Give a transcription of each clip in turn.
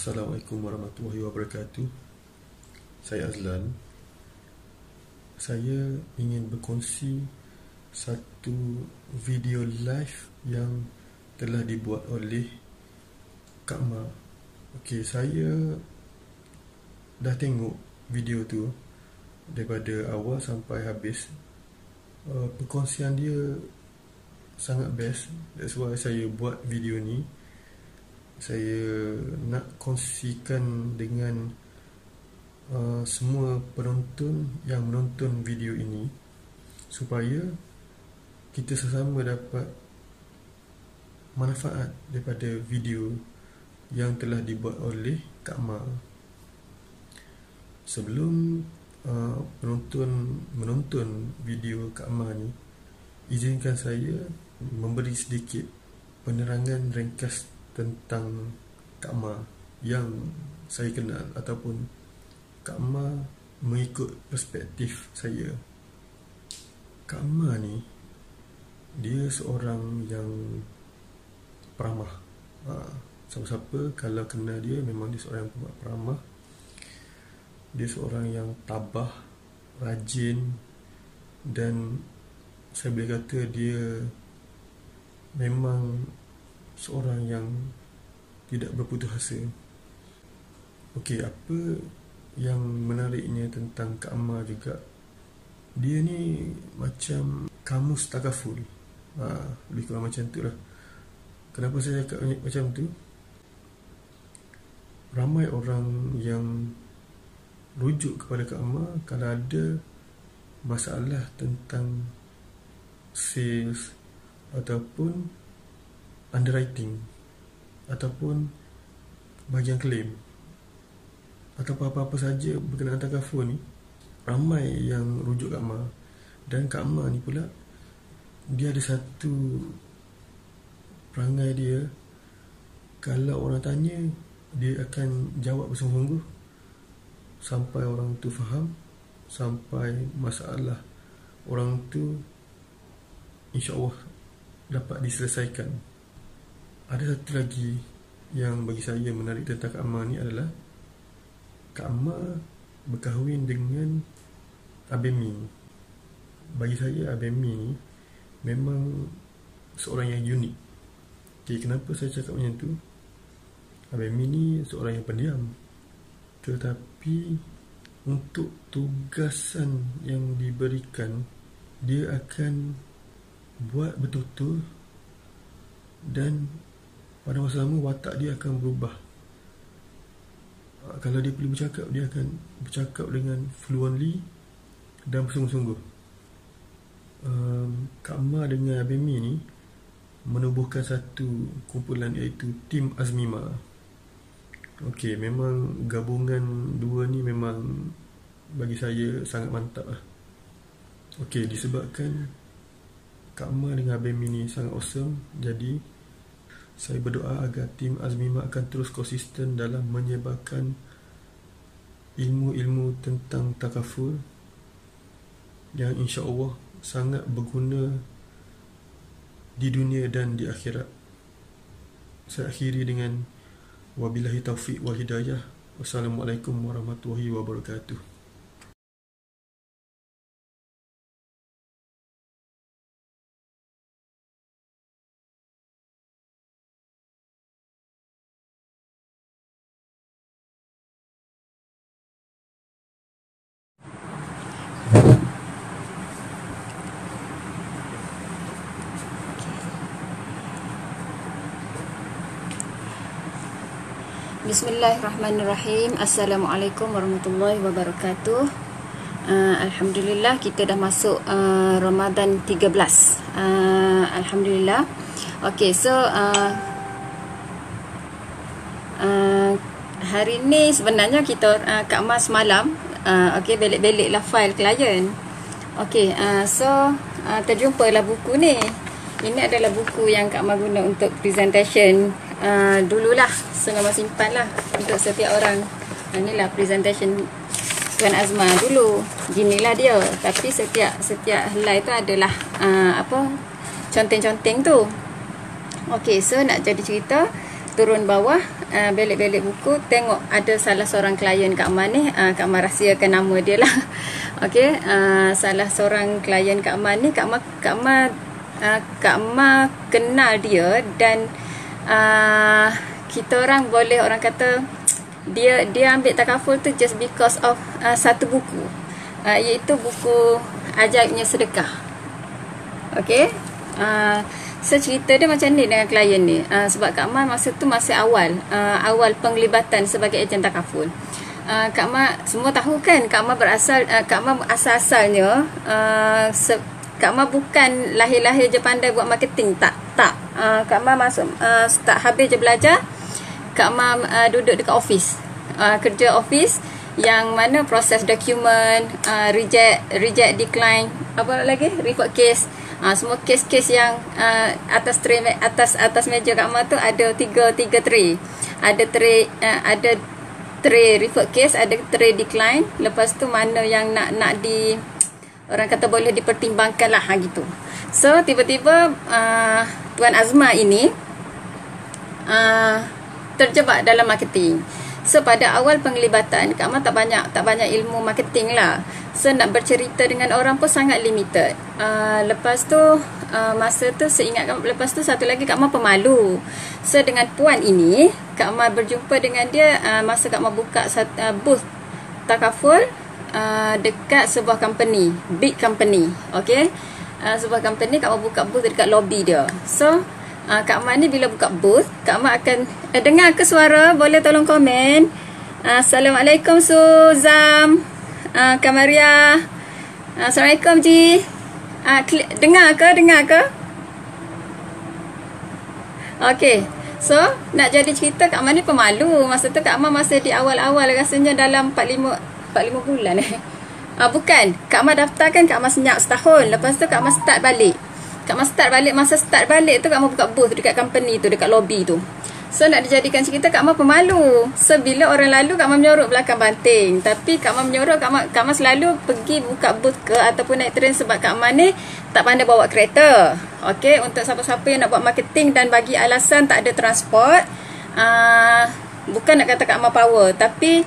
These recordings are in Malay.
Assalamualaikum warahmatullahi wabarakatuh. Saya Azlan. Saya ingin berkongsi satu video live yang telah dibuat oleh Kak Ma. Okey, saya dah tengok video tu daripada awal sampai habis. Perkongsian dia sangat best. That's why saya buat video ni. Saya nak kongsikan dengan semua penonton yang menonton video ini supaya kita sesama dapat manfaat daripada video yang telah dibuat oleh Kak Ma. Sebelum penonton menonton video Kak Ma ni, izinkan saya memberi sedikit penerangan ringkas tentang Kak Ma yang saya kenal, ataupun Kak Ma mengikut perspektif saya. Kak Ma ni, dia seorang yang peramah. Siapa-siapa kalau kenal dia, memang dia seorang yang peramah. Dia seorang yang tabah, rajin, dan saya boleh kata dia memang seorang yang tidak berputus asa. Okey, apa yang menariknya tentang Kak Ma juga, dia ni macam kamus takaful. Lebih kurang macam tu lah. Kenapa saya cakap macam tu? Ramai orang yang rujuk kepada Kak Ma kalau ada masalah tentang sales ataupun underwriting ataupun bahagian claim ataupun apa-apa saja berkenaan takaful ni, ramai yang rujuk Kak Ma. Dan Kak Ma ni pula, dia ada satu perangai dia, kalau orang tanya, dia akan jawab bersungguh-sungguh sampai orang tu faham, sampai masalah orang tu insya-Allah dapat diselesaikan. Ada satu lagi yang bagi saya menarik tentang Kak Ma ni adalah Kak Ma berkahwin dengan Abang Mi. Bagi saya Abang Mi ni memang seorang yang unik. Okay, kenapa saya cakap macam tu? Abang Mi ni seorang yang pendiam, tetapi untuk tugasan yang diberikan, dia akan buat betul-betul, dan pada masa sama watak dia akan berubah. Kalau dia perlu bercakap, dia akan bercakap dengan fluently dan bersungguh-sungguh. Kak Ma dengan Abang Mi ni menubuhkan satu kumpulan, iaitu Tim Azmima. Okey, memang gabungan dua ni memang bagi saya sangat mantap lah. Okey, disebabkan Kak Ma dengan Abang Mi ni sangat awesome, jadi saya berdoa agar Tim Azmima akan terus konsisten dalam menyebarkan ilmu-ilmu tentang takaful yang insya-Allah sangat berguna di dunia dan di akhirat. Saya akhiri dengan wabillahi taufiq wal hidayah. Wassalamualaikum warahmatullahi wabarakatuh. Bismillahirrahmanirrahim. Assalamualaikum warahmatullahi wabarakatuh. Alhamdulillah, kita dah masuk Ramadan 13. Alhamdulillah. Okey, so hari ni sebenarnya kita Kak Ma semalam okey, belik-belik lah file klien. Okey, so terjumpalah buku ni. Ini adalah buku yang Kak Ma guna untuk presentation dululah, sengaja simpan lah untuk setiap orang. Inilah presentation Tuan Azma dulu. Ginilah dia. Tapi setiap helai tu adalah conteng-conteng tu. Okey, so nak jadi cerita, turun bawah, belik-belik buku, tengok ada salah seorang klien Kak Ma ni, Kak Ma rahsiakan nama dia lah. Okey, salah seorang klien Kak Ma ni, Kak Ma kenal dia, dan kita orang boleh orang kata dia ambil takaful tu just because of satu buku, iaitu buku Ajaibnya Sedekah. Okey, so cerita dia macam ni dengan klien ni, sebab Kak Ma masa tu masih awal penglibatan sebagai ejen takaful. Kak Ma semua tahu kan, Kak Ma berasal, Kak Ma asal-asalnya Kak Ma bukan lahir-lahir je pandai buat marketing, tak. Kak Ma masuk start habis je belajar, Kak Ma duduk dekat office, kerja office yang mana proses dokumen, reject, decline, apa lagi, report case, semua kes-kes yang atas meja Kak Ma tu ada tiga tray. Ada tray report case, ada tray decline. Lepas tu mana yang nak di, orang kata boleh dipertimbangkan lah, gitu. So tiba-tiba Tuan Azma ini terjebak dalam marketing. So pada awal penglibatan, Kak Ma tak banyak ilmu marketing lah. So nak bercerita dengan orang pun sangat limited. Lepas tu masa tu seingat Kak Ma, lepas tu satu lagi Kak Ma pemalu. So dengan puan ini, Kak Ma berjumpa dengan dia masa Kak Ma buka booth takaful dekat sebuah company, big company. Okay, sebuah company, Kak Ma buka booth dekat lobby dia. So Kak Ma ni bila buka booth, Kak Ma akan dengar ke suara? Boleh tolong komen. Assalamualaikum Suzam, Kak Maria. Assalamualaikum Ji. Dengar ke? Okey. So nak jadi cerita, Kak Ma ni pemalu. Masa tu Kak Ma masih di awal-awal, rasanya dalam 45 bulan. Bukan, Kak Ma daftarkan, Kak Ma senyap setahun. Lepas tu Kak Ma start balik. Masa start balik tu Kak Ma buka booth dekat company tu, dekat lobby tu. So nak dijadikan cerita, Kak Ma pemalu. So bila orang lalu, Kak Ma menyorok belakang banting. Tapi Kak Ma menyorok, Kak Ma selalu pergi buka booth ke ataupun naik train, sebab Kak Ma ni tak pandai bawa kereta. Okey, untuk siapa-siapa yang nak buat marketing dan bagi alasan tak ada transport, bukan nak kata Kak Ma power, tapi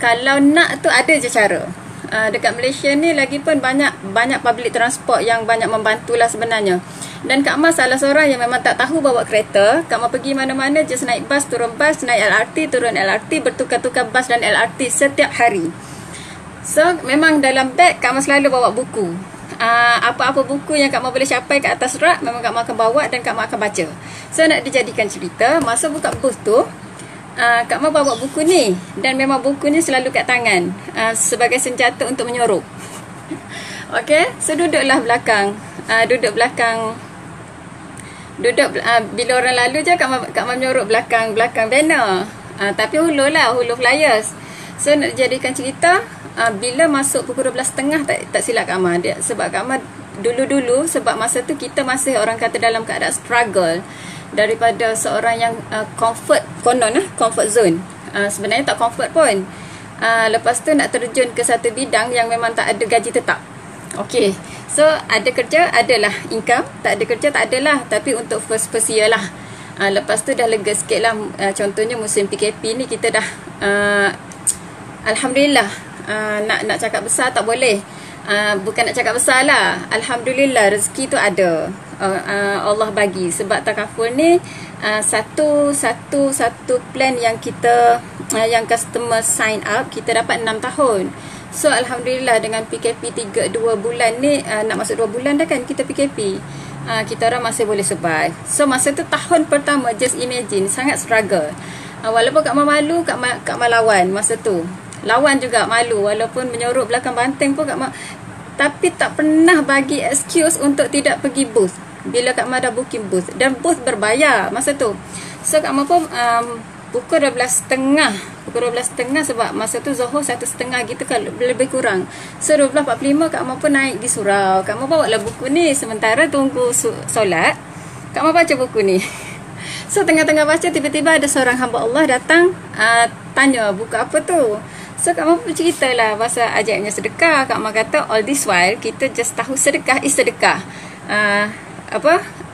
kalau nak tu ada je cara. Dekat Malaysia ni lagi pun banyak public transport yang banyak membantulah sebenarnya. Dan Kak Ma salah seorang yang memang tak tahu bawa kereta. Kak Ma pergi mana-mana just naik bas, turun bas, naik LRT, turun LRT, bertukar-tukar bas dan LRT setiap hari. So memang dalam beg Kak Ma selalu bawa buku. Apa-apa buku yang Kak Ma boleh capai ke atas rak, memang Kak Ma akan bawa dan Kak Ma akan baca. So nak dijadikan cerita, masa buka booth tu, Kak Ma bawa buku ni, dan memang buku ni selalu kat tangan sebagai senjata untuk menyorok. Okey, so duduklah belakang. Bila orang lalu je, Kak Ma menyorok belakang banner. Tapi hulu flyers. So nak jadikan cerita, bila masuk pukul 12.30 tak silap Kak Ma, sebab Kak Ma dulu sebab masa tu kita masih orang kata dalam keadaan struggle daripada seorang yang comfort zone. Sebenarnya tak comfort pun. Lepas tu nak terjun ke satu bidang yang memang tak ada gaji tetap. Okey, so ada kerja, adalah income. Tak ada kerja, tak adalah. Tapi untuk first year lah. Lepas tu dah lega sikit lah. Contohnya musim PKP ni kita dah Alhamdulillah. Nak cakap besar tak boleh. Bukan nak cakap besar lah. Alhamdulillah rezeki tu ada. Allah bagi. Sebab takaful ni satu plan yang kita yang customer sign up, kita dapat 6 tahun. So Alhamdulillah dengan PKP 2 bulan ni, nak masuk 2 bulan dah kan kita PKP, kita orang masih boleh survive. So masa tu tahun pertama, just imagine, sangat struggle. Walaupun Kak Ma malu, Kak Ma lawan masa tu. Lawan juga malu, walaupun menyorok belakang banteng pun Kak Ma, tapi tak pernah bagi excuse untuk tidak pergi booth bila Kak Ma dah booking booth. Dan booth berbayar masa tu. So Kak Ma pun pukul 12.30 sebab masa tu Zohor 1.30 gitu kan, lebih kurang. So 12.45 Kak Ma pun naik di surau. Kak Ma bawa lah buku ni, sementara tunggu solat, Kak Ma baca buku ni. So tengah-tengah baca, tiba-tiba ada seorang hamba Allah datang, tanya buku apa tu. So Kak Ma pun cerita lah pasal ajaibnya sedekah. Kak Ma kata all this while kita just tahu sedekah is sedekah.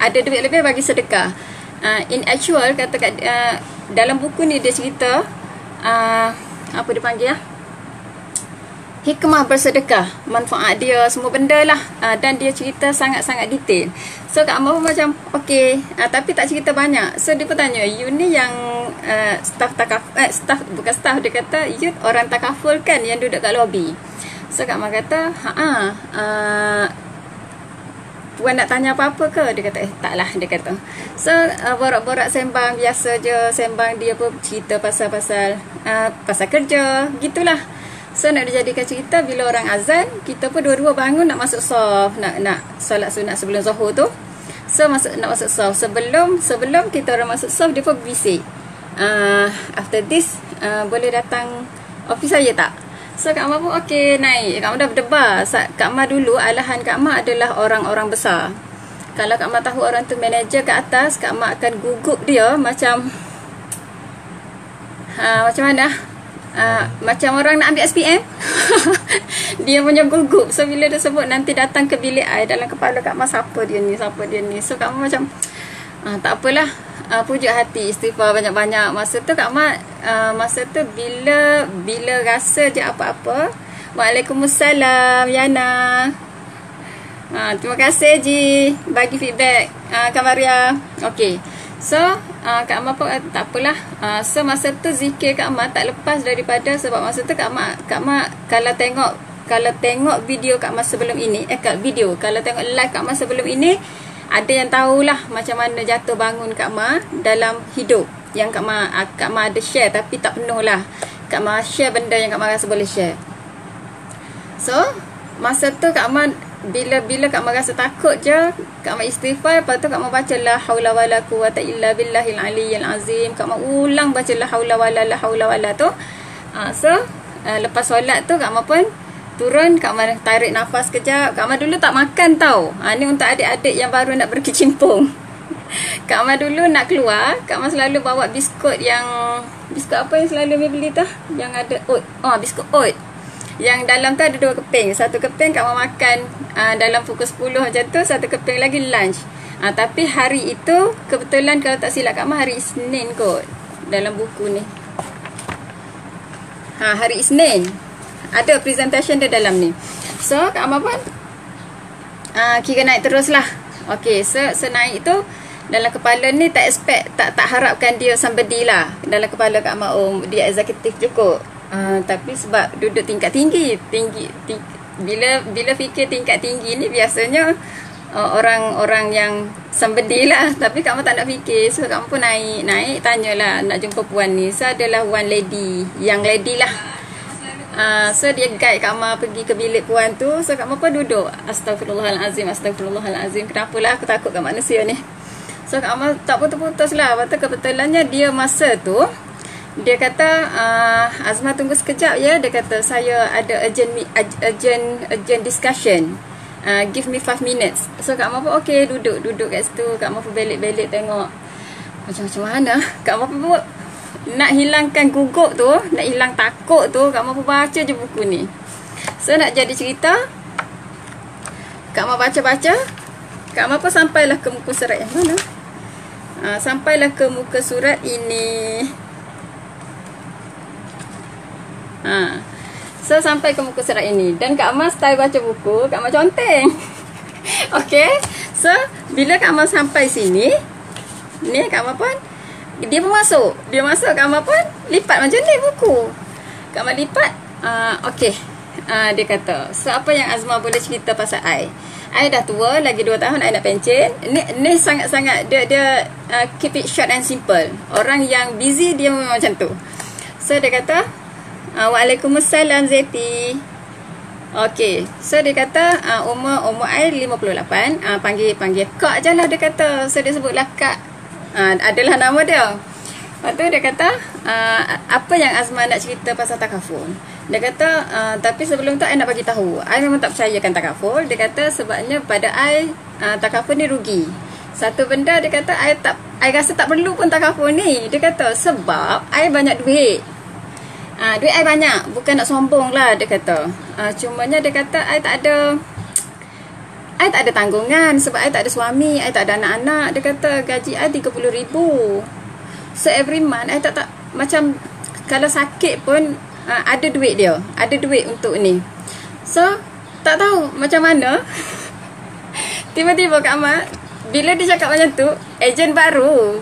Ada duit lebih bagi sedekah. in actual kata dalam buku ni dia cerita apa dia panggil hikmah bersedekah, manfaat dia, semua benda lah. Dan dia cerita sangat-sangat detail. So Kak Amar pun macam okay, tapi tak cerita banyak. So dia pun tanya, you ni yang staff bukan staff, dia kata you orang takaful kan yang duduk kat lobby. So Kak Amar kata Puan nak tanya apa-apa ke? Dia kata taklah, dia kata. So borak-borak sembang biasa je, sembang dia pun cerita pasal kerja, gitulah. So nak dijadikan cerita, bila orang azan, kita pun dua-dua bangun nak masuk saf, nak solat sunat sebelum Zuhur tu. So nak masuk saf. Sebelum kita orang masuk saf, dia pun bisik. After this, boleh datang office saya tak? So Kak Amar pun okey, naik. Kak Amar dah berdebar. Kak Amar dulu, alahan Kak Amar adalah orang-orang besar. Kalau Kak Amar tahu orang tu manager kat atas, Kak Amar akan gugup dia macam macam mana? Macam orang nak ambil SPM. Dia punya gugup. So bila dia sebut nanti datang ke bilik I, dalam kepala Kak Amar, siapa dia ni. So Kak Amar macam tak apalah, pujuk hati, istighfar banyak-banyak. Masa tu Kak Amar masa tu bila rasa je apa-apa, Waalaikumsalam Yana, terima kasih Ji bagi feedback, Kak Maria. Okay, so Kak Amar pun tak apalah. So masa tu zikir Kak Amar tak lepas daripada, sebab masa tu Kak Amar kalau tengok video Kak Amar sebelum ini, kalau tengok live Kak Amar sebelum ini, ada yang tahulah macam mana jatuh bangun Kak Amar dalam hidup. Yang Kak Amar ada share, tapi tak penuh lah. Kak Amar share benda yang Kak Amar rasa boleh share. So masa tu Kak Amar, bila Kak Amar rasa takut je, Kak Amar istighfar. Lepas tu Kak Amar baca la haula wala quwwata illa billahil aliyyil azim. Kak Amar ulang baca la haula wala tu. So lepas solat tu Kak Amar pun turun. Kak Amar tarik nafas kejap. Kak Amar dulu tak makan tau. Ni untuk adik-adik yang baru nak berkecimpung. Kak Amar dulu nak keluar, Kak Amar selalu bawa biskut apa yang selalu Amar beli tu, yang ada oat. Biskut oat. Yang dalam tu ada 2 keping. Satu keping Kak Amar makan dalam pukul 10 macam tu. Satu keping lagi lunch. Tapi hari itu kebetulan, kalau tak silap Kak Amar, hari Isnin kot dalam buku ni. Hari Isnin ada presentation dia dalam ni. So Kak Amar pun kira naik terus lah. Okay, so naik tu dalam kepala ni tak expect, tak harapkan dia somebody lah. Dalam kepala Kak Amar, dia eksekutif cukup. Tapi sebab duduk tingkat tinggi, bila fikir tingkat tinggi ni biasanya orang-orang yang somebody lah. Tapi Kak Amar tak nak fikir. So Kak Amar pun naik tanyalah nak jumpa puan ni. So adalah one lady, young lady lah. So dia guide Kak Amar pergi ke bilik puan tu. So Kak Amar pun duduk, Astagfirullahalazim. Kenapalah aku takut kat manusia ni. So Kak Amar tak putus-putus lah. Lepas tu kebetulannya dia masa tu, dia kata Azma tunggu sekejap ya. Dia kata saya ada urgent discussion, give me 5 minutes. So Kak Amar pun okay, duduk kat situ. Kak Amar pun belik-belik tengok macam mana. Kak Amar pun nak hilangkan gugup tu, nak hilang takut tu, Kak Amar pun baca je buku ni. So nak jadi cerita, Kak Amar baca-baca, Kak Amar pun sampailah ke muka surat yang mana. Sampailah ke muka surat ini. So sampai ke muka surat ini. Dan Kak Amar style baca buku, Kak Amar conteng. Okay, so bila Kak Amar sampai sini, ni Kak Amar pun, dia pun masuk. Kak Amar pun lipat macam ni buku. Kak Amar lipat. Okay, dia kata, so apa yang Azma boleh cerita pasal I dah tua, lagi 2 tahun I nak pencen. Ni sangat-sangat dia keep it short and simple. Orang yang busy dia memang macam tu. So dia kata, Waalaikumsalam Zeti. Okay, so dia kata umur I 58. Panggil Kak je lah, dia kata. So dia sebutlah Kak, adalah nama dia. Lepas tu dia kata, apa yang Azma nak cerita pasal takaful. Dia kata, tapi sebelum tu I nak bagi tahu, I memang tak percayakan takaful. Dia kata sebabnya pada I, takaful ni rugi. Satu benda dia kata, I rasa tak perlu pun takaful ni. Dia kata sebab I banyak duit. Duit I banyak, bukan nak sombong lah dia kata. Cumanya dia kata I tak ada I tak ada tanggungan sebab I tak ada suami, I tak ada anak-anak. Dia kata gaji I 30,000. So every month I tak macam kalau sakit pun ada duit dia. Ada duit untuk ni. So tak tahu macam mana. Tiba-tiba Kak Mat, bila dia cakap macam tu, ejen baru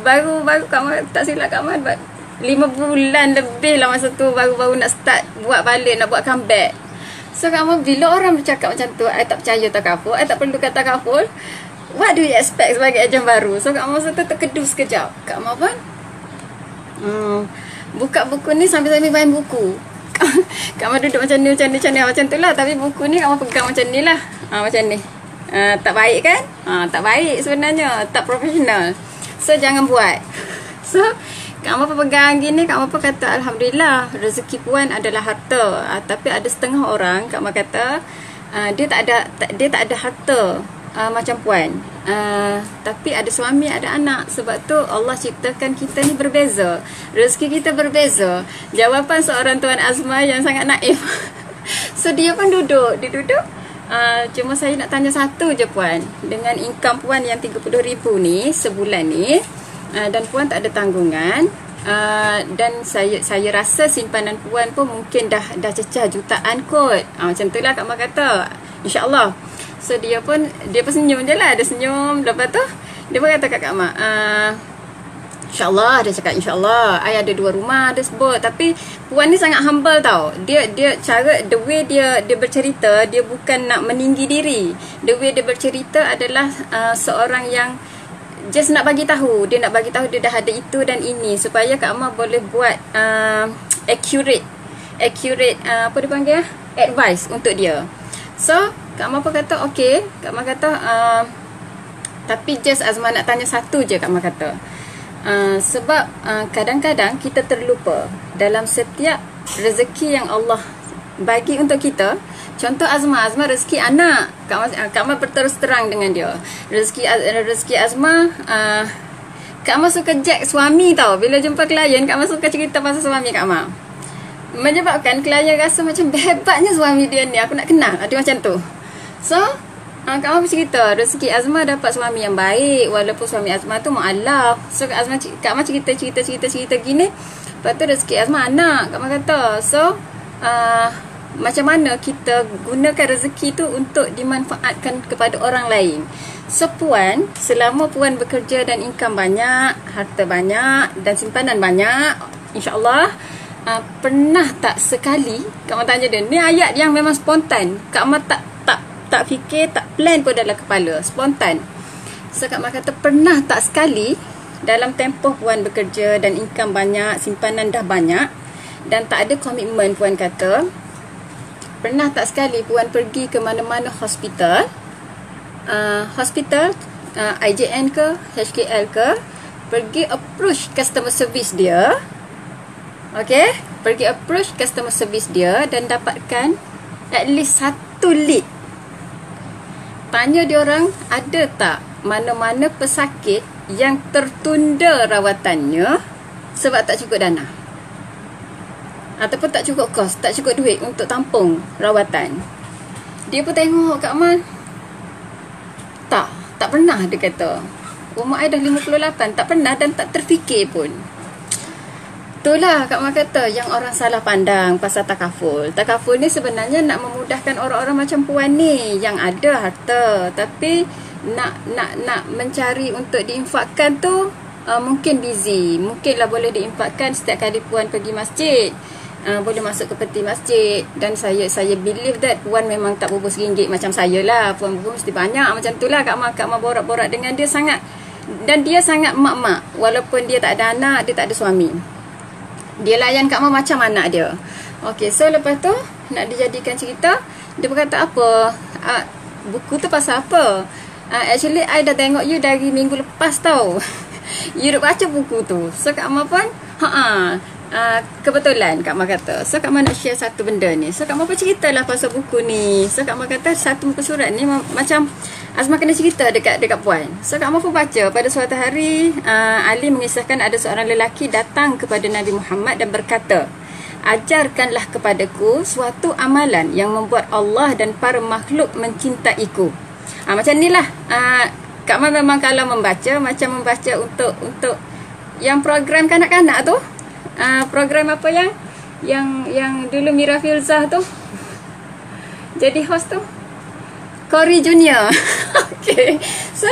Kak Mat tak silap Kak Mat 5 bulan lebih lah masa tu, baru nak start buat balik, nak buat comeback. So Kak Mat, bila orang bercakap macam tu, I tak percaya takaful, I tak perlu kata takaful. What do you expect sebagai ejen baru? So Kak Mat masa tu terkedu sekejap. Kak Mat pun buka buku ni sambil main buku. Kak Mat duduk macam ni macam tu lah. Tapi buku ni Kak Mat pegang macam ni lah, macam ni. Tak baik kan? Tak baik sebenarnya, tak profesional. So jangan buat. So Kak Mat pegang gini, Kak Mat kata Alhamdulillah, rezeki puan adalah harta. Tapi ada setengah orang Kak Mat kata dia tak ada harta macam puan. Tapi ada suami, ada anak. Sebab tu Allah ciptakan kita ni berbeza, rezeki kita berbeza. Jawapan seorang Tuan Azma yang sangat naif. So dia pun duduk. Cuma saya nak tanya satu je puan. Dengan income puan yang 30,000 ni sebulan ni, dan puan tak ada tanggungan, dan saya rasa simpanan puan pun mungkin dah cecah jutaan kot. Macam tu lah Kak Mat kata, InsyaAllah. So dia pun senyum je lah. Dia senyum. Lepas tu dia pun kata kat Kak Mat, InsyaAllah. Dia cakap InsyaAllah. I ada 2 rumah, dia sebut. Tapi puan ni sangat humble tau. Dia cara, the way dia bercerita, dia bukan nak meninggi diri. The way dia bercerita adalah seorang yang just nak bagi tahu. Dia nak bagi tahu dia dah ada itu dan ini, supaya Kak Mat boleh buat accurate apa dia panggil, advice untuk dia. So Kak Mat pun kata okey. Kak Mat kata tapi just Azma nak tanya satu je. Kak Mat kata sebab kadang-kadang kita terlupa dalam setiap rezeki yang Allah bagi untuk kita. Contoh Azma rezeki anak. Kak Mat berterus terang dengan dia. Rezeki Azma, Kak Mat suka jack suami tau. Bila jumpa klien, Kak Mat suka cerita pasal suami Kak Mat. Menyebabkan klien rasa macam hebatnya suami dia ni, aku nak kenal. Dia macam tu. So Kak Mat bercerita rezeki Azma dapat suami yang baik, walaupun suami Azma tu mu'alaf. So Kak Mat cerita gini. Lepas tu rezeki Azma anak. Kak Mat kata, so macam mana kita gunakan rezeki tu untuk dimanfaatkan kepada orang lain. So puan, selama puan bekerja dan income banyak, harta banyak dan simpanan banyak, InsyaAllah, pernah tak sekali Kak Mat tanya dia, ni ayat yang memang spontan, Kak Mat tak fikir, tak plan pun dalam kepala, spontan. So Kak Mat kata, pernah tak sekali dalam tempoh puan bekerja dan income banyak, simpanan dah banyak dan tak ada komitmen, puan kata, pernah tak sekali puan pergi ke mana-mana hospital, IJN ke, HKL ke, pergi approach customer service dia, okay, pergi approach customer service dia dan dapatkan at least 1 lead. Tanya dia orang, ada tak mana-mana pesakit yang tertunda rawatannya sebab tak cukup dana, ataupun tak cukup kos, tak cukup duit untuk tampung rawatan. Dia pun tengok Kak Mat, tak pernah. Dia kata, umur I dah 58, tak pernah dan tak terfikir pun. Itulah Kak Mat kata yang orang salah pandang pasal takaful. Takaful ni sebenarnya nak memudahkan orang-orang macam puan ni yang ada harta, tapi nak mencari untuk diinfakkan tu mungkin busy. Mungkinlah boleh diinfakkan setiap kali puan pergi masjid, boleh masuk ke peti masjid. Dan saya believe that puan memang tak bubur RM1 macam saya lah. Puan bubur mesti banyak macam tu lah. Kak Mat borak-borak dengan dia sangat. Dan dia sangat mak-mak. Walaupun dia tak ada anak, dia tak ada suami, dia layan Kak Mat macam anak dia. Okay, so lepas tu nak dijadikan cerita, dia berkata apa, buku tu pasal apa? Actually I dah tengok you dari minggu lepas tau. You dah baca buku tu. So Kak Mat pun kebetulan Kak Mat kata, so Kak Mat nak share satu benda ni. So Kak Mat pun ceritalah pasal buku ni. So Kak Mat kata satu muka surat ni macam Azma kena cerita dekat puan. So Kak Mat pun baca, pada suatu hari Ali mengisahkan ada seorang lelaki datang kepada Nabi Muhammad dan berkata, ajarkanlah kepadaku suatu amalan yang membuat Allah dan para makhluk mencintaiku. Macam ni lah. Kak Ma memang kalau membaca, macam membaca untuk yang program kanak-kanak tu. Program apa yang dulu Mira Filzah tu jadi host tu, Cory Junior. Okay. So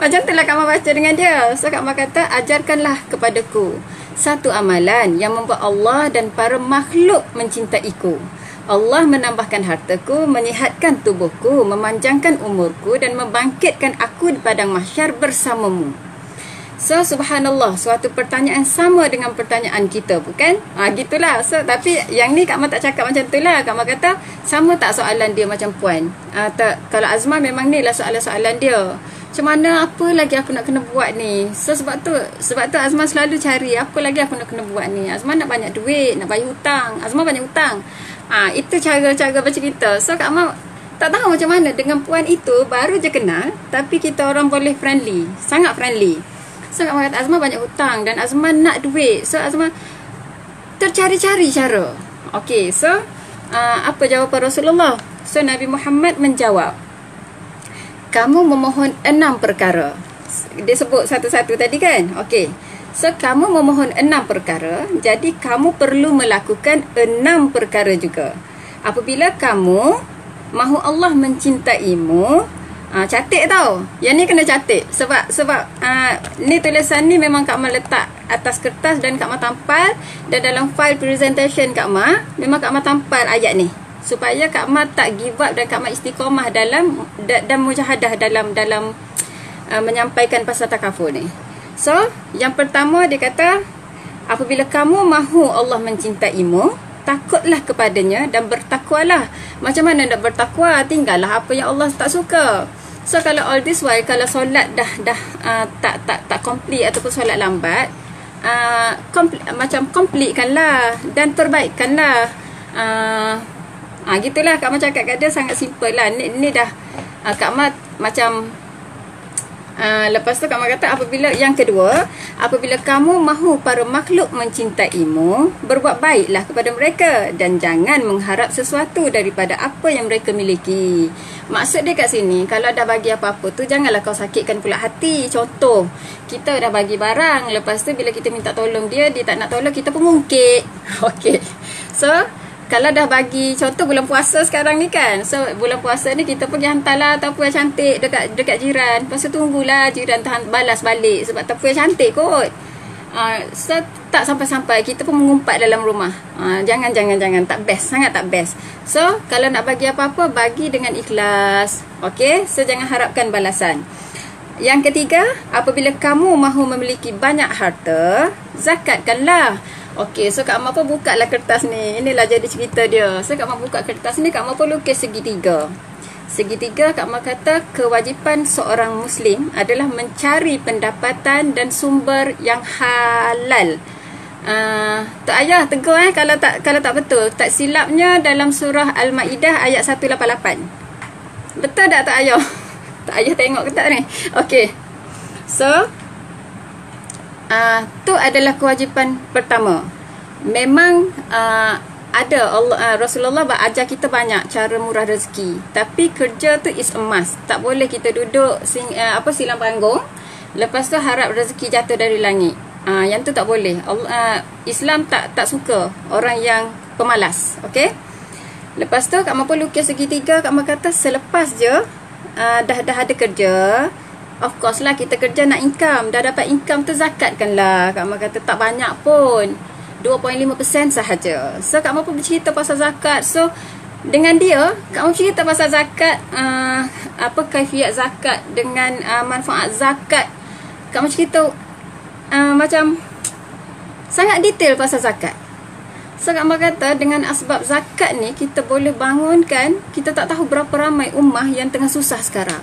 macam tu lah Kak Ma baca dengan dia. So Kak Ma kata, ajarkanlah kepadaku satu amalan yang membuat Allah dan para makhluk mencintaiku. Allah menambahkan hartaku, menyihatkan tubuhku, memanjangkan umurku dan membangkitkan aku di padang mahsyar bersamamu. So subhanallah, suatu pertanyaan sama dengan pertanyaan kita, bukan? Gitulah. So tapi yang ni Kak Ma tak cakap macam tu lah. Kak Ma kata sama tak soalan dia macam puan? Kalau Azma memang ni lah soalan-soalan dia. Macam mana, apa lagi aku nak kena buat ni? So sebab tu Azma selalu cari apa lagi aku nak kena buat ni. Azma nak banyak duit, nak bayar hutang. Azma banyak hutang. Itu cara-cara baca kita. So Kak Ma tak tahu macam mana dengan puan itu, baru je kenal, tapi kita orang boleh friendly, sangat friendly. So Kak Ma kata Azma banyak hutang dan Azma nak duit. So Azma tercari-cari cara. Okay, so apa jawapan Rasulullah? So Nabi Muhammad menjawab, kamu memohon 6 perkara. Dia sebut satu-satu tadi kan? Okay, so kamu memohon 6 perkara, jadi kamu perlu melakukan 6 perkara juga. Apabila kamu mahu Allah mencintaimu, catik tau. Yang ni kena catik. Sebab ni tulisan ni memang Kak Ma letak atas kertas dan Kak Ma tampal. Dan dalam file presentation Kak Ma, memang Kak Ma tampal ayat ni, supaya Kak Ma tak give up dan Kak Ma istiqomah dalam dan mujahadah dalam menyampaikan pasal takafur ni. So yang pertama dia kata, apabila kamu mahu Allah mencintaimu, takutlah kepadanya dan bertakwalah. Macam mana nak bertakwa? Tinggallah apa yang Allah tak suka. So kalau all this while, kalau solat dah tak complete ataupun solat lambat, macam completekanlah dan perbaikkanlah. Gitulah Kak Ma cakap kat dia, sangat simple lah. Ni dah Kak Ma macam lepas tu Kak Ma kata, yang kedua, apabila kamu mahu para makhluk mencintaimu, berbuat baiklah kepada mereka dan jangan mengharap sesuatu daripada apa yang mereka miliki. Maksud dia kat sini, kalau dah bagi apa-apa tu, janganlah kau sakitkan pula hati. Contoh, kita dah bagi barang, lepas tu bila kita minta tolong dia tak nak tolong, kita pun mungkit. Okay, so kalau dah bagi, contoh bulan puasa sekarang ni kan, so bulan puasa ni kita pergi hantarlah tapu yang cantik dekat jiran. Lepas tu tunggulah jiran tahan balas balik sebab tapu yang cantik kot. So tak sampai-sampai kita pun mengumpat dalam rumah. Jangan, tak best, sangat tak best. So kalau nak bagi apa-apa, bagi dengan ikhlas. Okay, so jangan harapkan balasan. Yang ketiga, apabila kamu mahu memiliki banyak harta, zakatkanlah. Okey, so Kak Ma pun buka lah kertas ni. Inilah jadi cerita dia. So Kak Ma buka kertas ni, Kak Ma pun lukis segitiga. Segitiga, Kak Ma kata kewajipan seorang Muslim adalah mencari pendapatan dan sumber yang halal. Tok Ayah tegur kalau tak betul. Tak silapnya dalam surah Al-Ma'idah ayat 188. Betul tak Tok Ayah? Tok Ayah tengok ke tak ni? Okey. So tu adalah kewajipan pertama. Memang ada Rasulullah ajar kita banyak cara murah rezeki, tapi kerja tu is a must. Tak boleh kita duduk silang panggung, lepas tu harap rezeki jatuh dari langit. Yang tu tak boleh. Islam tak suka orang yang pemalas. Okey. Lepas tu Kak Ma pun lukis segitiga. Kak Ma kata selepas je dah ada kerja, of course lah kita kerja nak income. Dah dapat income tu zakatkanlah. Kak Ma kata tak banyak pun, 2.5% sahaja. So Kak Ma pun bercerita pasal zakat. So dengan dia, Kak Ma cerita pasal zakat, apa kaifiat zakat dengan manfaat zakat. Kak Ma cerita macam sangat detail pasal zakat. So Kak Ma kata dengan asbab zakat ni, kita boleh bangunkan, kita tak tahu berapa ramai ummah yang tengah susah sekarang.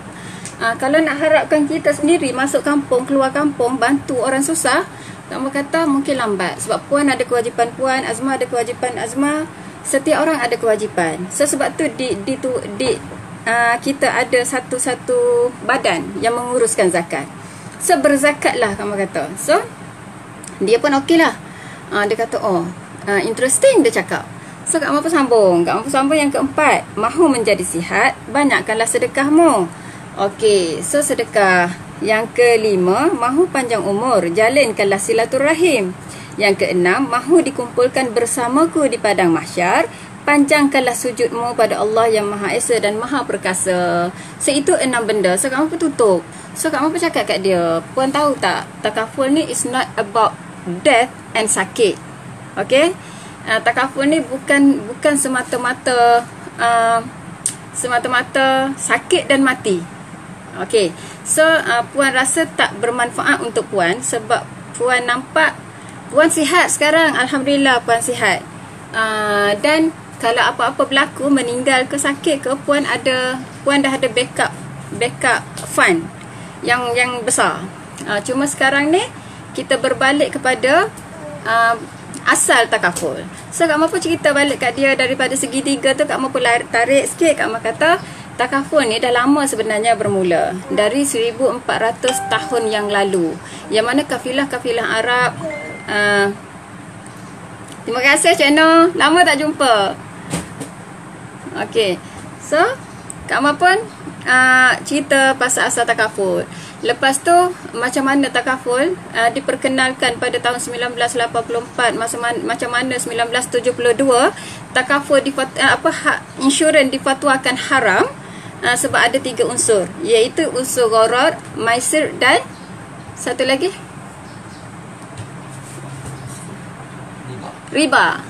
Kalau nak harapkan kita sendiri masuk kampung, keluar kampung, bantu orang susah, Kak Ma kata mungkin lambat. Sebab puan ada kewajipan puan, Azma ada kewajipan Azma, setiap orang ada kewajipan. So sebab tu kita ada satu badan yang menguruskan zakat. So berzakatlah Kak Ma kata. So dia pun okey lah. Dia kata interesting dia cakap. So Kak Ma pun sambung. Kak Ma pun sambung yang keempat, mahu menjadi sihat, banyakkanlah sedekahmu. Okey, so sedekah. Yang kelima, mahu panjang umur, jalinkanlah silaturahim. Yang keenam, mahu dikumpulkan bersamaku di padang mahsyar, panjangkanlah sujudmu pada Allah yang Maha Esa dan Maha Perkasa. So itu 6 benda. So kamu tutup. So kamu cakap kat dia, puan tahu tak, takaful ni is not about death and sakit. Okey? Takaful ni bukan semata-mata sakit dan mati. Okey. So puan rasa tak bermanfaat untuk puan sebab puan nampak puan sihat sekarang, alhamdulillah puan sihat. Dan kalau apa-apa berlaku, meninggal ke sakit ke, puan dah ada backup fund yang besar. Cuma sekarang ni kita berbalik kepada asal takaful. So Kak Mampu cerita balik kat dia daripada segitiga tu. Kak Mampu tarik sikit. Kak Mampu kata takaful ni dah lama sebenarnya bermula, dari 1400 tahun yang lalu, yang mana kafilah-kafilah Arab. Terima kasih Cik Noh, lama tak jumpa. Okey, so Kak Ma pun cerita pasal asal takaful. Lepas tu macam mana takaful diperkenalkan pada tahun 1984, macam mana 1972 takaful insurans difatwakan haram sebab ada 3 unsur, iaitu unsur gharar, maisir dan satu lagi riba.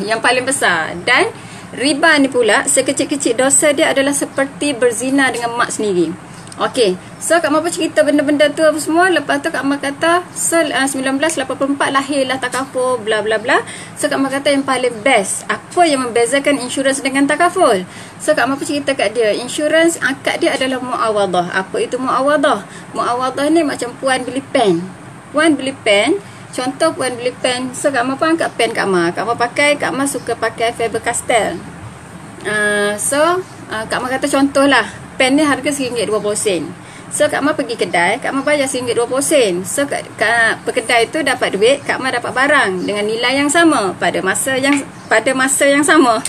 Yang paling besar. Dan riba ni pula, sekecil-kecil dosa dia adalah seperti berzina dengan mak sendiri. Okey, so Kak Ma cerita benda-benda tu apa semua. Lepas tu Kak Ma kata 1984 lahirlah takaful, bla bla bla. So Kak Ma kata yang paling best, apa yang membezakan insurans dengan takaful? So Kak Ma cerita kat dia, insurans akad dia adalah muawadah. Apa itu muawadah? Muawadah ni macam puan beli pen. Puan beli pen, contoh puan beli pen. So Kak Ma pun angkat pen Kak Ma pakai. Kak Ma suka pakai Faber-Castell. Kak Ma kata contohlah, pen ni harga RM1.20. So Kak Ma pergi kedai, Kak Ma bayar RM1.20. So pekedai tu dapat duit, Kak Ma dapat barang dengan nilai yang sama pada masa yang sama.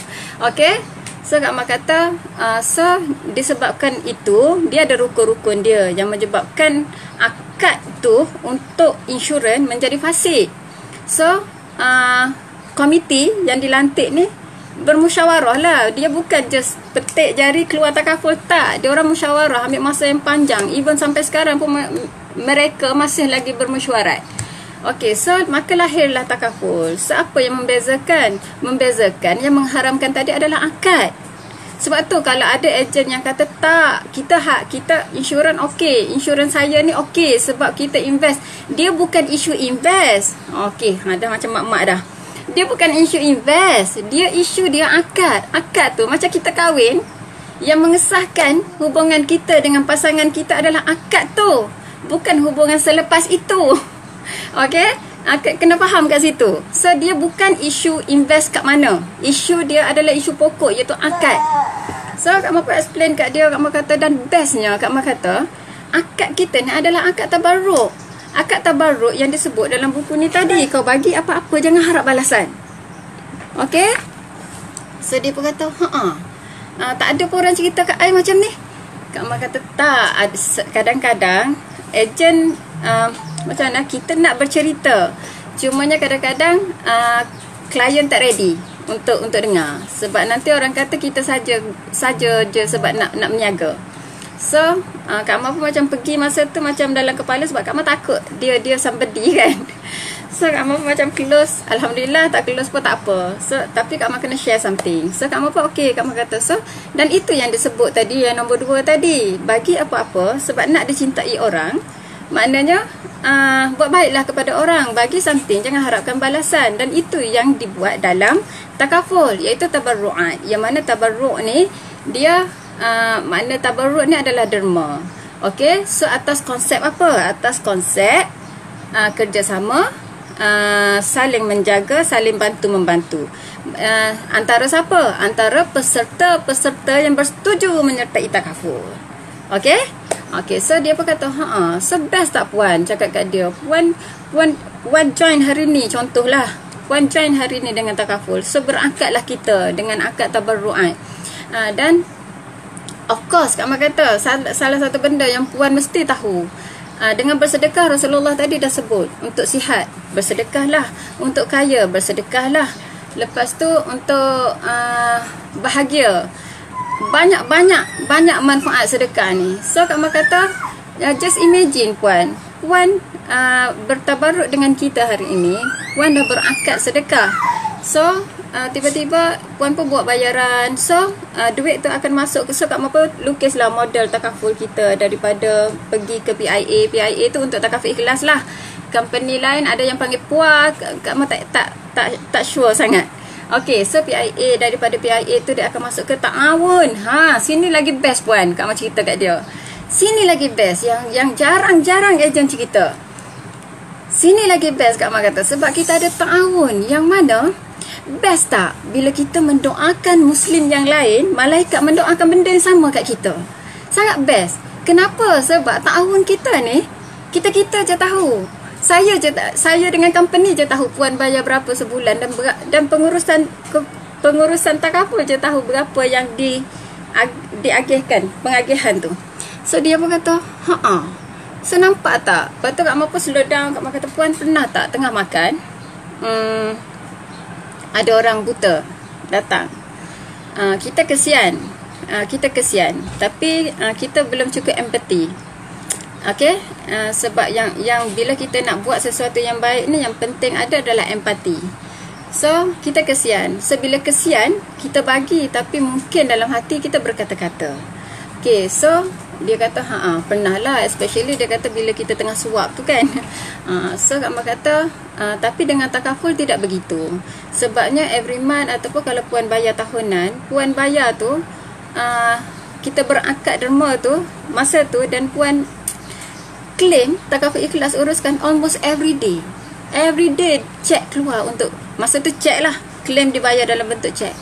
Okey. So Kak Ma kata disebabkan itu, dia ada rukun-rukun dia yang menyebabkan akad tu untuk insurans menjadi fasik. So komiti yang dilantik ni bermusyawarah lah. Dia bukan just petik jari keluar takaful, tak. Dia orang musyawarah, ambil masa yang panjang. Even sampai sekarang pun mereka masih lagi bermesyuarat. Okey, so maka lahirlah takaful. So apa yang membezakan? Membezakan, yang mengharamkan tadi adalah akad. Sebab tu kalau ada ejen yang kata tak, kita insurans okey, insurans saya ni okey sebab kita invest. Dia bukan isu invest. Okey, dah macam mak-mak dah. Dia bukan isu invest, dia isu dia akad. Akad tu macam kita kahwin, yang mengesahkan hubungan kita dengan pasangan kita adalah akad tu, bukan hubungan selepas itu. Okey, akad kena faham kat situ. So dia bukan isu invest kat mana, isu dia adalah isu pokok, iaitu akad. So Kak Ma explain kat dia. Kak Ma kata, dan bestnya Kak Ma kata, akad kita ni adalah akad tabarruk. Akad tabarruk yang disebut dalam buku ni tadi, kau bagi apa-apa jangan harap balasan. Okey? So dia pun kata, tak ada pun orang cerita kat I macam ni. Kak Ma kata tak, kadang-kadang ejen macam mana kita nak bercerita, cumanya kadang-kadang klien tak ready untuk dengar, sebab nanti orang kata kita saja je sebab nak meniaga. So Kak Ma pun macam pergi masa tu macam dalam kepala, sebab Kak Ma takut dia somebody kan. So Kak Ma pun macam close, alhamdulillah. Tak close pun tak apa. So tapi Kak Ma kena share something. So Kak Ma pun okey. Kak Ma kata, so dan itu yang disebut tadi, yang nombor 2 tadi, bagi apa-apa sebab nak dicintai orang. Maknanya buat baiklah kepada orang, bagi something, jangan harapkan balasan. Dan itu yang dibuat dalam takaful, iaitu tabarru'at. Yang mana tabarru' ni dia makna tabarru' ni adalah derma. Okey, so atas konsep apa? Atas konsep kerjasama, saling menjaga, saling bantu-membantu. Antara siapa? Antara peserta-peserta yang bersetuju menyertai takaful. Okey? Okey, so dia pun kata, so best tak puan? Cakap kat dia, puan join hari ni, contohlah. Puan join hari ni dengan takaful. So berakadlah kita dengan akad tabarru'at. Dan Of course, Kak Mak kata salah satu benda yang puan mesti tahu. Dengan bersedekah, Rasulullah tadi dah sebut. Untuk sihat, bersedekahlah. Untuk kaya, bersedekahlah. Lepas tu untuk bahagia. Banyak manfaat sedekah ni. So Kak Mak kata, just imagine puan bertabaruk dengan kita hari ini. Puan dah berakad sedekah. So tiba-tiba puan pun buat bayaran. So duit tu akan masuk. So Kak Mak pun lukislah model takaful kita. Daripada pergi ke PIA tu untuk takaful ikhlas lah. Company lain ada yang panggil PUA. Kak Mak tak sure sangat. Okay, so PIA, daripada PIA tu dia akan masuk ke ta'awun. Sini lagi best puan. Kak Mak cerita kat dia. Sini lagi best. Yang jarang-jarang ejen cerita. Sini lagi best Kak Mak kata. Sebab kita ada ta'awun. Yang mana best tak? Bila kita mendoakan Muslim yang lain, malaikat mendoakan benda yang sama kat kita. Sangat best. Kenapa? Sebab ta'awun kita ni, kita-kita je tahu. Saya dengan company je tahu puan bayar berapa sebulan. Dan pengurusan takaful je tahu berapa yang diagihkan, pengagihan tu. So dia pun kata, so nampak tak? Lepas tu Kak Mak pun slow down. Kak Mak kata, puan pernah tak tengah makan ada orang buta datang, kita kesian, tapi kita belum cukup empathy. Okay, sebab yang bila kita nak buat sesuatu yang baik ni, yang penting adalah empati. So kita kesian. So bila kesian, kita bagi, tapi mungkin dalam hati kita berkata-kata. Okay, so dia kata pernah lah. Especially dia kata bila kita tengah suap tu kan. So Kak Mak kata tapi dengan takaful tidak begitu. Sebabnya every month, ataupun kalau puan bayar tahunan, puan bayar tu kita berakad derma tu masa tu, dan puan claim takaful ikhlas uruskan almost every day. Every day cek keluar untuk, masa tu cek lah, claim dibayar dalam bentuk cek.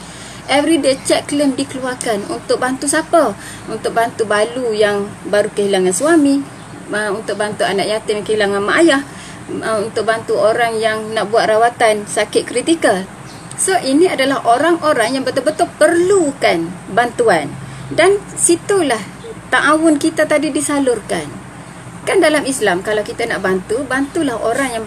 Every day cek claim dikeluarkan. Untuk bantu siapa? Untuk bantu balu yang baru kehilangan suami, untuk bantu anak yatim yang kehilangan mak ayah, untuk bantu orang yang nak buat rawatan sakit kritikal. So ini adalah orang-orang yang betul-betul perlukan bantuan. Dan situlah ta'awun kita tadi disalurkan. Kan dalam Islam, kalau kita nak bantu, bantulah orang yang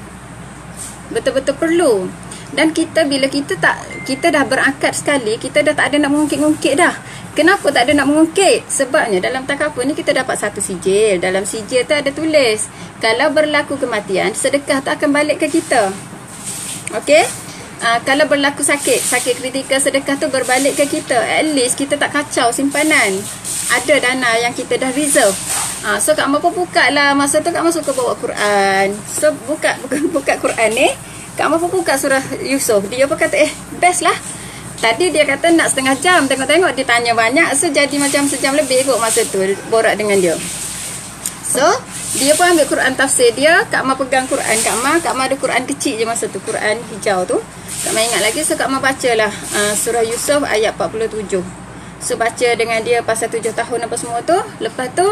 betul-betul perlu. Dan kita, bila kita dah berakad sekali, kita dah tak ada nak mengungkit-ungkit dah. Kenapa tak ada nak mengungkit? Sebabnya dalam takaful ni kita dapat satu sijil. Dalam sijil tu ada tulis, kalau berlaku kematian, sedekah tu akan balik ke kita. Okay? Kalau berlaku sakit kritikal, sedekah tu berbalik ke kita. At least kita tak kacau simpanan. Ada dana yang kita dah reserve. So Kak Mak pun buka lah. Masa tu Kak Mak suka bawa Quran. So buka Quran ni, Kak Mak pun buka surah Yusuf. Dia pun kata best lah. Tadi dia kata nak setengah jam. Tengok-tengok dia tanya banyak. So jadi macam sejam lebih kot masa tu borak dengan dia. So dia pun ambil Quran tafsir dia. Kak Mak pegang Quran Kak Mak ada Quran kecil je masa tu, Quran hijau tu. Kak Mak ingat lagi. So Kak Mak bacalah surah Yusuf ayat 47. So baca dengan dia pasal 7 tahun apa semua tu. Lepas tu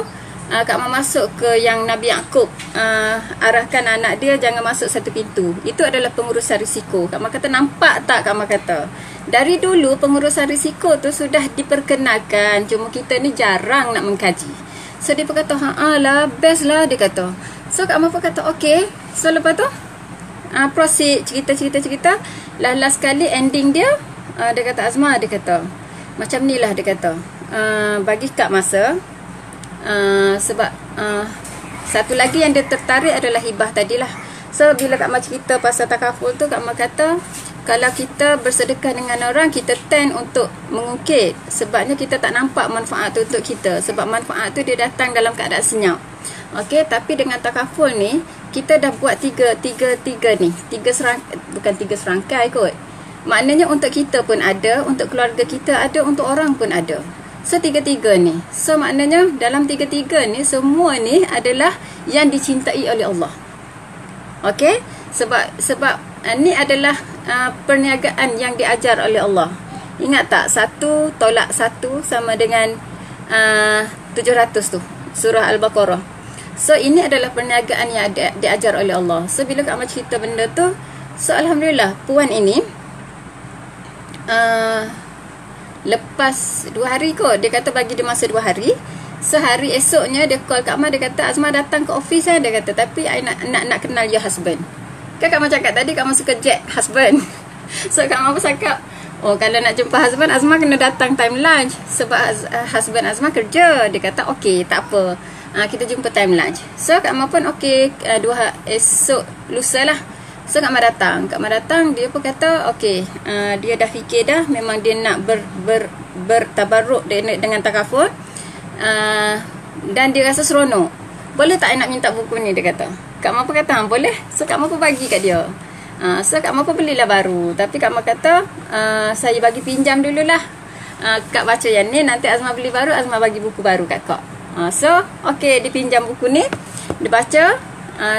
Kak Mak masuk ke yang Nabi Yaqub, arahkan anak dia jangan masuk satu pintu. Itu adalah pengurusan risiko. Kak Mak kata, nampak tak Kak Mak kata, dari dulu pengurusan risiko tu sudah diperkenalkan, cuma kita ni jarang nak mengkaji. So dia pun kata, lah best lah dia kata. So Kak Mak pun kata okay. So lepas tu proceed cerita. Last sekali ending dia, dia kata, Azma, dia kata macam ni lah, dia kata bagi Kak masa. Sebab satu lagi yang dia tertarik adalah hibah tadilah. So bila Kak Mak cerita pasal takaful tu, Kak Mak kata kalau kita bersedekah dengan orang, kita tend untuk mengungkit. Sebabnya kita tak nampak manfaat tu untuk kita. Sebab manfaat tu dia datang dalam keadaan senyap. Okay, tapi dengan takaful ni kita dah buat tiga ni, bukan tiga serangkai kot. Maknanya untuk kita pun ada, untuk keluarga kita ada, untuk orang pun ada. So tiga-tiga ni. So maknanya dalam tiga-tiga ni, semua ni adalah yang dicintai oleh Allah. Okay? Sebab ni adalah perniagaan yang diajar oleh Allah. Ingat tak? 1 tolak 1 sama dengan 700 tu. Surah Al-Baqarah. So ini adalah perniagaan yang diajar oleh Allah. So bila Kak Mak cerita benda tu, so Alhamdulillah puan ini Lepas 2 hari kot, dia kata bagi dia masa 2 hari. Sehari esoknya dia call Kak Amar, dia kata Azma datang ke office dia kata, tapi I nak kenal your husband. Kan Kak Amar cakap tadi Kak Amar suka jet husband. So Kak Amar pun cakap, oh kalau nak jumpa husband Azma kena datang time lunch sebab husband Azma kerja. Dia kata okey, tak apa, kita jumpa time lunch. So Kak Amar pun okey, esok lusa lah. So Kak Amar datang. Kak Amar datang, dia pun kata okey, dia dah fikir dah, memang dia nak bertabarruk dengan takaful. Dan dia rasa seronok. Boleh tak I nak minta buku ni, dia kata. Kak Amar pun kata boleh. So Kak Amar pun bagi kat dia. So Kak Amar pun belilah baru. Tapi Kak Amar kata saya bagi pinjam dululah, Kak baca yang ni, nanti Azma beli baru, Azma bagi buku baru kat Kak. So okay, dia pinjam buku ni, dia baca,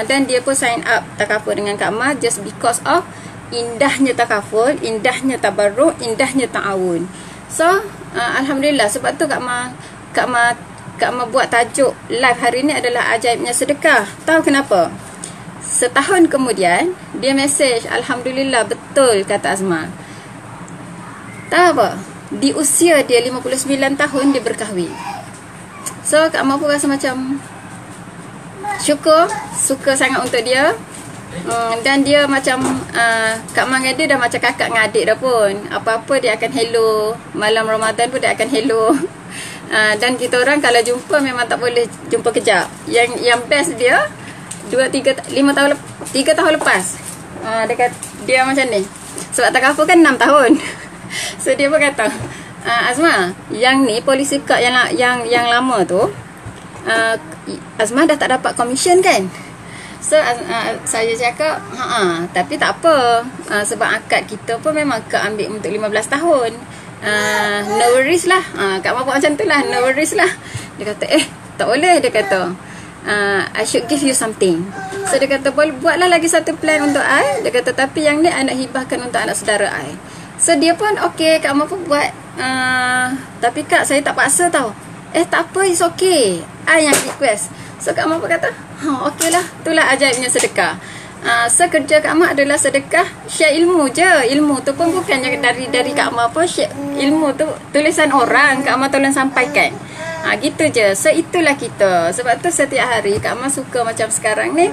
dan dia pun sign up takaful dengan Kak Amar just because of indahnya takaful, indahnya tabarruk, indahnya ta'awun. So Alhamdulillah. Sebab tu Kak Amar buat tajuk live hari ni adalah ajaibnya sedekah. Tahu kenapa? Setahun kemudian dia mesej, Alhamdulillah betul kata Azma. Tahu apa? Di usia dia 59 tahun dia berkahwin. So Kak Amar pun rasa macam syukur, suka sangat untuk dia. Dan dia macam Kak Amar dengan dia dah macam kakak dengan adik dah pun. Apa-apa dia akan hello. Malam Ramadan pun dia akan hello. Dan kita orang kalau jumpa memang tak boleh jumpa kejap. Yang best dia 3 tahun lepas, dia macam ni. Sebab takaful kan 6 tahun. So dia pun kata, Azma, yang ni polisi kad yang lama tu, Azma dah tak dapat komisen kan? So saya cakap, tapi tak apa, sebab akad kita pun memang ambil untuk 15 tahun. No worries lah. Kak Amar macam tu lah, no worries lah. Dia kata tak boleh. Dia kata I should give you something. So dia kata buatlah lagi satu plan untuk I. Dia kata tapi yang ni I nak hibahkan untuk anak saudara I. So dia pun okay, Kak Amar pun buat. Tapi Kak, saya tak paksa tau. Tak apa, it's okay, I yang request. So Kak Amar pun kata okay lah. Itulah ajaibnya sedekah. So kerja Kak Amar adalah sedekah, share ilmu je. Ilmu tu pun bukannya dari Kak Amar pun, share ilmu tu tulisan orang, Kak Amar tolong sampaikan. Gitu je. So itulah kita. Sebab tu setiap hari Kak Amar suka macam sekarang ni,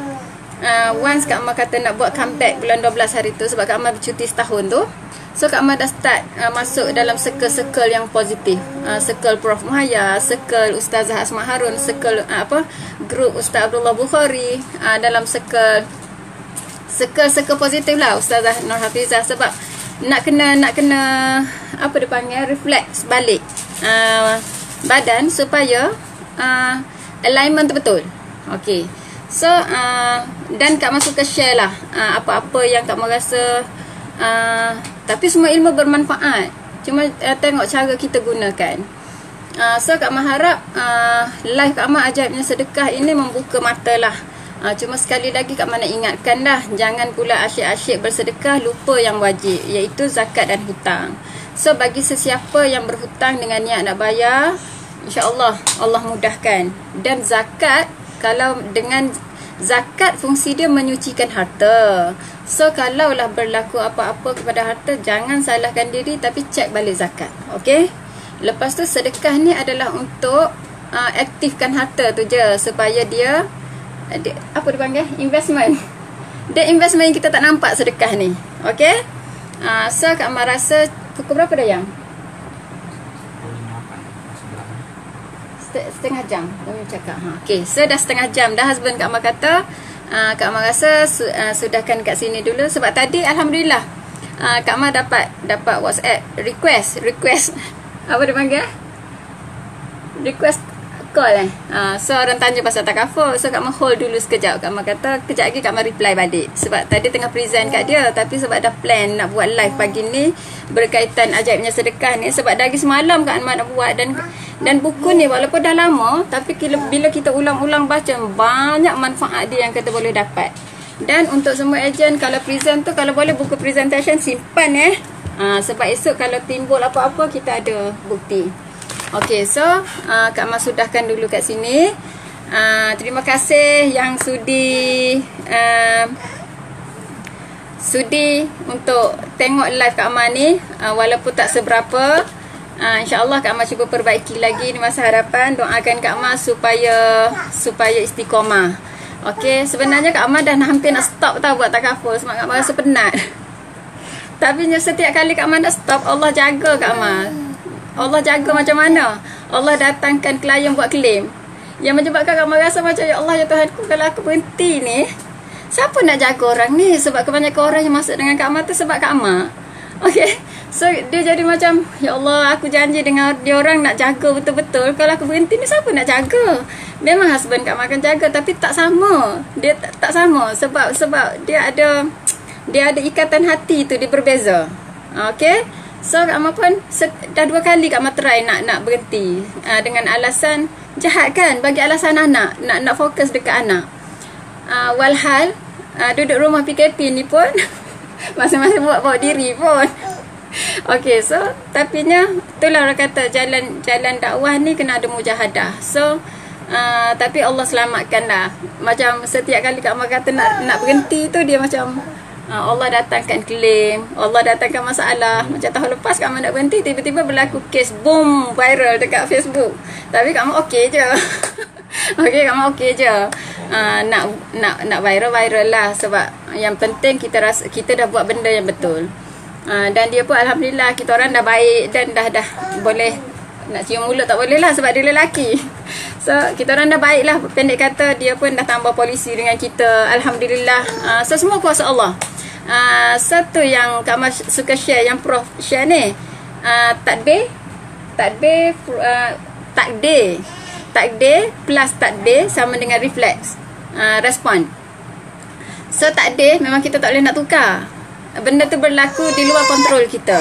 once Kak Amar kata nak buat comeback bulan 12 hari tu, sebab Kak Amar bercuti setahun tu. So Kak Amar dah start masuk dalam circle-circle yang positif. Circle Prof Mahaya, circle Ustazah Asma Harun, circle grup Ustaz Abdullah Bukhari, dalam circle positif lah, Ustazah Nur Hafizah. Sebab nak kena apa dia panggil, reflect balik badan supaya alignment tu betul. Okay. So dan Kak Amar suka share lah apa-apa yang Kak Amar rasa, tapi semua ilmu bermanfaat. Cuma tengok cara kita gunakan. So Kak Amar harap live Kak Amar ajaibnya sedekah ini membuka mata lah. Cuma sekali lagi Kak Amar nak ingatkan dah, jangan pula asyik-asyik bersedekah lupa yang wajib, iaitu zakat dan hutang. So bagi sesiapa yang berhutang dengan niat nak bayar, insya-Allah Allah mudahkan. Dan zakat, kalau dengan zakat fungsi dia menyucikan harta. So kalaulah berlaku apa-apa kepada harta, jangan salahkan diri, tapi cek balik zakat. Okey? Lepas tu sedekah ni adalah untuk aktifkan harta tu je, supaya dia apa dia panggil, investment. Dia investment yang kita tak nampak sedekah ni. Okey? So Kak Amar rasa pukul berapa dah yang? Setengah jam kami cakap. Okey, so dah setengah jam dah. Husband Kak Amar kata Kak Amar rasa sudahkan kat sini dulu. Sebab tadi Alhamdulillah Kak Amar dapat WhatsApp request apa dia panggil, request call so orang tanya pasal takaful. So Kak Amar hold dulu sekejap. Kak Amar kata kejap lagi Kak Amar reply balik. Sebab tadi tengah present kat dia, tapi sebab dah plan nak buat live pagi ni berkaitan ajaibnya sedekah ni, sebab dari semalam Kak Amar nak buat. Dan buku ni walaupun dah lama, tapi bila kita ulang-ulang baca, banyak manfaat dia yang kita boleh dapat. Dan untuk semua ejen, kalau present tu, kalau boleh buku presentation simpan sebab esok kalau timbul apa-apa kita ada bukti. Okey, so Kak Amar sudahkan dulu kat sini. Terima kasih yang sudi untuk tengok live Kak Amar ni, walaupun tak seberapa. InsyaAllah Kak Mas cuba perbaiki lagi di masa hadapan. Doakan Kak Mas supaya istiqomah. Okey, sebenarnya Kak Mas dah hampir nak stop tau buat takaful sebab Kak Mas rasa penat. Tapi setiap kali Kak Mas nak stop, Allah jaga Kak Mas. Allah jaga macam mana? Allah datangkan klien buat claim. Yang menyebabkan Kak Mas rasa macam, ya Allah ya Tuhanku, kalau aku berhenti ni, siapa nak jaga orang ni? Sebab kebanyakan orang yang masuk dengan Kak Mas tu sebab Kak Mas. Okey. So dia jadi macam, ya Allah, aku janji dengan dia orang nak jaga betul-betul. Kalau aku berhenti ni, siapa nak jaga? Memang husband Kak Mas akan jaga, tapi tak sama. Dia tak sama sebab dia ada ikatan hati tu, dia berbeza. Okey. So Kak Mas pun dah 2 kali Kak Mas try nak berhenti dengan alasan jahat kan, bagi alasan anak, nak fokus dekat anak. Walhal duduk rumah PKP ni pun masing-masing buat diri pun. Okey, so tapinya itulah orang kata jalan dakwah ni kena ada mujahadah. So tapi Allah selamatkan lah. Macam setiap kali Kak Mas kata nak berhenti tu, dia macam Allah datangkan claim, Allah datangkan masalah. Macam tahun lepas Kak Mas nak berhenti, tiba-tiba berlaku kes boom viral dekat Facebook. Tapi Kak Mas okey je. Okey, Kak Mas okey je. Nak viral lah, sebab yang penting kita rasa kita dah buat benda yang betul. Dan dia pun alhamdulillah, kita orang dah baik dan dah boleh nak cium mulut, tak boleh lah sebab dia lelaki. So kita orang dah baik lah, pendek kata. Dia pun dah tambah polisi dengan kita, alhamdulillah. So semua kuasa Allah. Satu yang Kak Mas suka share, yang Prof share ni, takdir plus takdir sama dengan reflex, respon. So takdir memang kita tak boleh nak tukar. Benda tu berlaku di luar kontrol kita.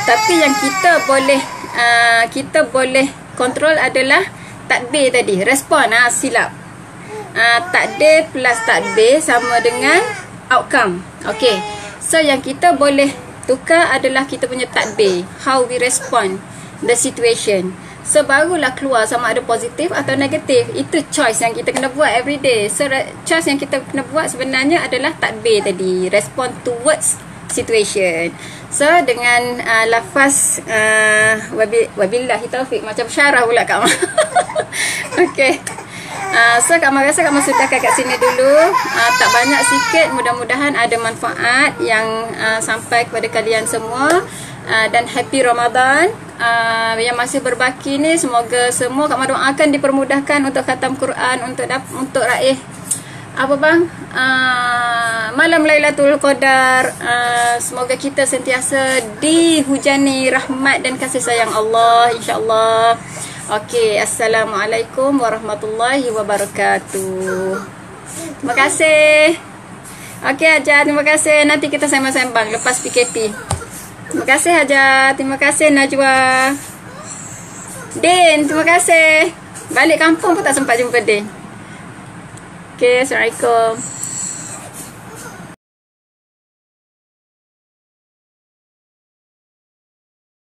Tapi yang kita boleh kontrol adalah takdir tadi, respon. Silap. Takdir plus takdir sama dengan outcome. Okay. So yang kita boleh tukar adalah kita punya takdir, how we respond the situation. So barulah keluar sama ada positif atau negatif. Itu choice yang kita kena buat every day. So choice yang kita kena buat sebenarnya adalah takbir tadi, respond towards situation. So dengan lafaz wabillahi taufik, macam syarah pula Kak Mas. Okay. So Kak Mas rasa Kak Mas sudahkan kat sini dulu. Tak banyak, sikit, mudah-mudahan ada manfaat yang sampai kepada kalian semua. Dan happy Ramadan. Yang masih berbaki ni, semoga semua Kak Mas doakan dipermudahkan untuk khatam Quran, untuk raih apa bang, malam Lailatul Qadar. Semoga kita sentiasa dihujani rahmat dan kasih sayang Allah, insya-Allah. Okey, assalamualaikum warahmatullahi wabarakatuh. Terima kasih. Okey Hajar, terima kasih. Nanti kita sembang-sembang lepas PKP. Terima kasih Hajar. Terima kasih Najwa. Din, terima kasih. Balik kampung pun tak sempat jumpa Din. Okay, Assalamualaikum.